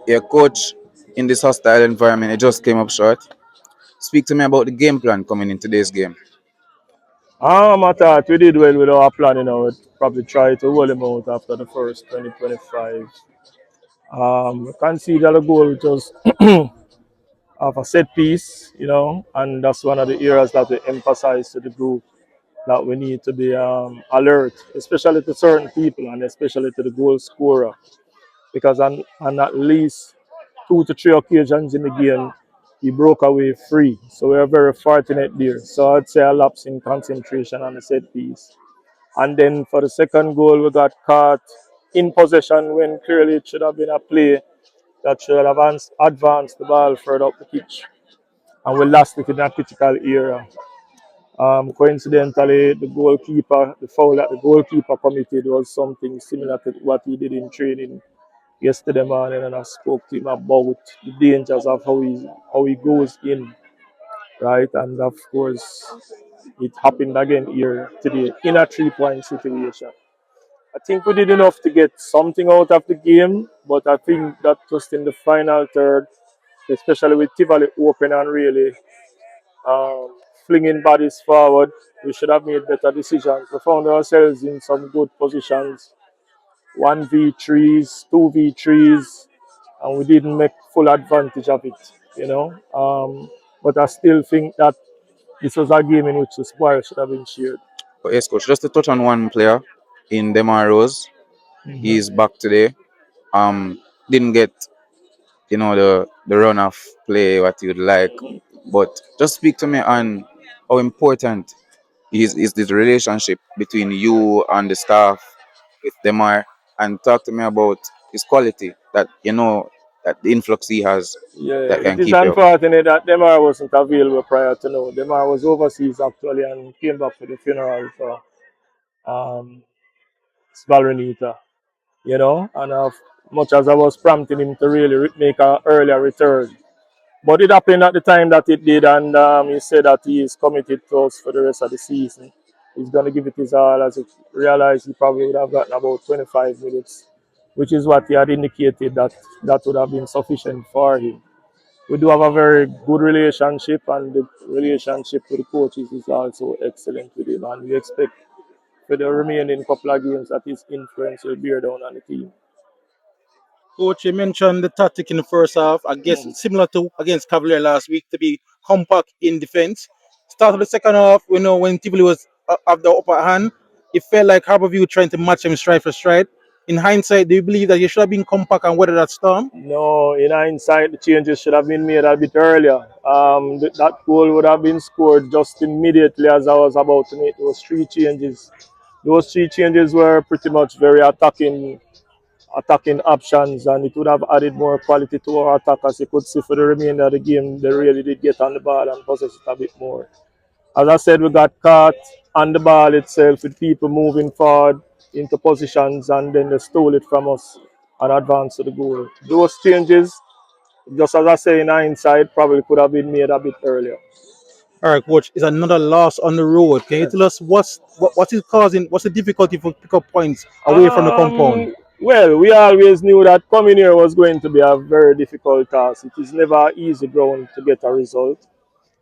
Your coach in this hostile environment, it just came up short. Speak to me about the game plan coming in today's game. I thought we did well with our plan, we probably try to hold him out after the first 20-25. Conceded a goal which was of a set piece, and that's one of the areas that we emphasize to the group that we need to be alert, especially to certain people and especially to the goal scorer, because on at least 2 to 3 occasions in the game, he broke away free. So we are very fortunate there. So I'd say a lapse in concentration on the set piece. And then for the second goal, we got caught in possession when clearly it should have been a play that should have advanced the ball further up the pitch. And we lost it in a critical area. Coincidentally, the foul that the goalkeeper committed was something similar to what he did in training yesterday morning, and I spoke to him about the dangers of how he goes in, right? And of course, it happened again here today in a 3 point situation. I think we did enough to get something out of the game, but I think that just in the final third, especially with Tivoli open and really um, flinging bodies forward, we should have made better decisions. We found ourselves in some good positions, 1v3s, 2v3s, and we didn't make full advantage of it. But I still think that this was a game in which the spoil should have been shared. But yes, coach, just to touch on one player in Demar Rose, he Mhm. is back today. Didn't get the run of play what you'd like, but just speak to me on how important is this relationship between you and the staff with Demar, and talk to me about his quality that the influx he has Yeah, that it can is keep you up. unfortunate that Demar wasn't available prior to now. Demar was overseas actually and came back for the funeral for um, Svalronita, and much as I was prompting him to really make an earlier return. But it happened at the time that it did, and he said that he is committed to us for the rest of the season. He's going to give it his all, as he realized he probably would have gotten about 25 minutes, which is what he had indicated that would have been sufficient for him. We do have a very good relationship, and the relationship with the coaches is also excellent with him, and we expect for the remaining couple of games that his influence will bear down on the team. Coach, you mentioned the tactic in the first half. I guess similar to against Cavalier last week to be compact in defense. Start of the second half, when Tivoli was at the upper hand, it felt like Harbour trying to match him stride for stride. In hindsight, do you believe that you should have been compact and weather that storm? No, in hindsight, the changes should have been made a bit earlier. That goal would have been scored just immediately as I was about to make those three changes. Those three changes were pretty much very attacking options, and it would have added more quality to our attack. As you could see for the remainder of the game, they really did get on the ball and possess it a bit more. As I said, we got caught on the ball itself with people moving forward into positions, and then they stole it from us and advanced to the goal. Those changes, just as I say in hindsight, probably could have been made a bit earlier. All right, coach, is another loss on the road. Can you tell us what is causing, what's the difficulty for pick up points away from the compound? Well, we always knew that coming here was going to be a very difficult task. It is never easy ground to get a result.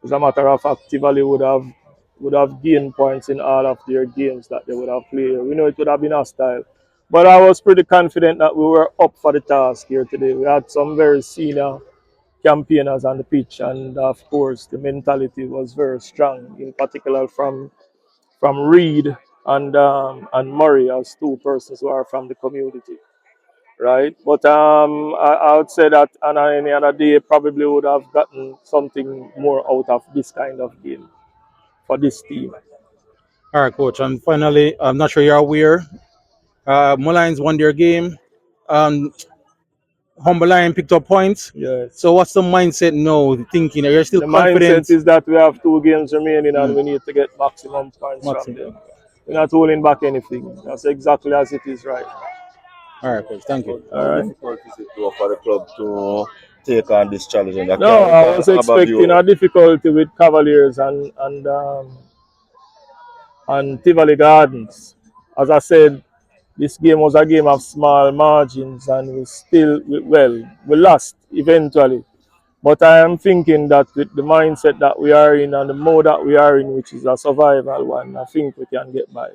As a matter of fact, Tivoli would have gained points in all of their games that they would have played. We know it would have been hostile. But I was pretty confident that we were up for the task here today. We had some very senior campaigners on the pitch, and of course, the mentality was very strong, in particular from Reed and Murray as two persons who are from the community, right? But I would say that on any other day, probably would have gotten something more out of this kind of game for this team. All right, coach, and finally, I'm not sure you're aware. Mullines won their game. Um, Humber Lion picked up points. Yes. So what's the mindset now? Thinking, are you still The mindset confident? is that we have 2 games remaining and Mm, we need to get maximum points from Maxim. them. We're not holding back anything. That's exactly as it is right now. All right, coach. Thank you. All How right. difficult is it for the club to take on this challenge in the No, carry? I was Because expecting a difficulty with Cavaliers and Tivoli Gardens. As I said, This game was a game of small margins, and we lost eventually. But I am thinking that with the mindset that we are in and the mode that we are in, which is a survival one, I think we can get by.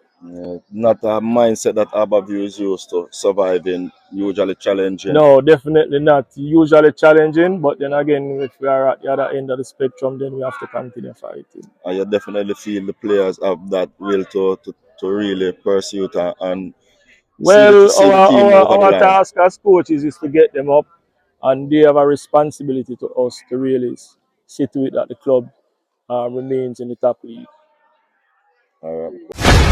Not a mindset that Aberview is used to, surviving, usually challenging. No, definitely not. Usually challenging, but then again, if we are at the other end of the spectrum, then we have to continue fighting. And you definitely feel the players have that will to really pursue it and Well, see the team over the our line. task as coaches is to get them up, and they have a responsibility to us to really see to it that the club remains in the top league. All right.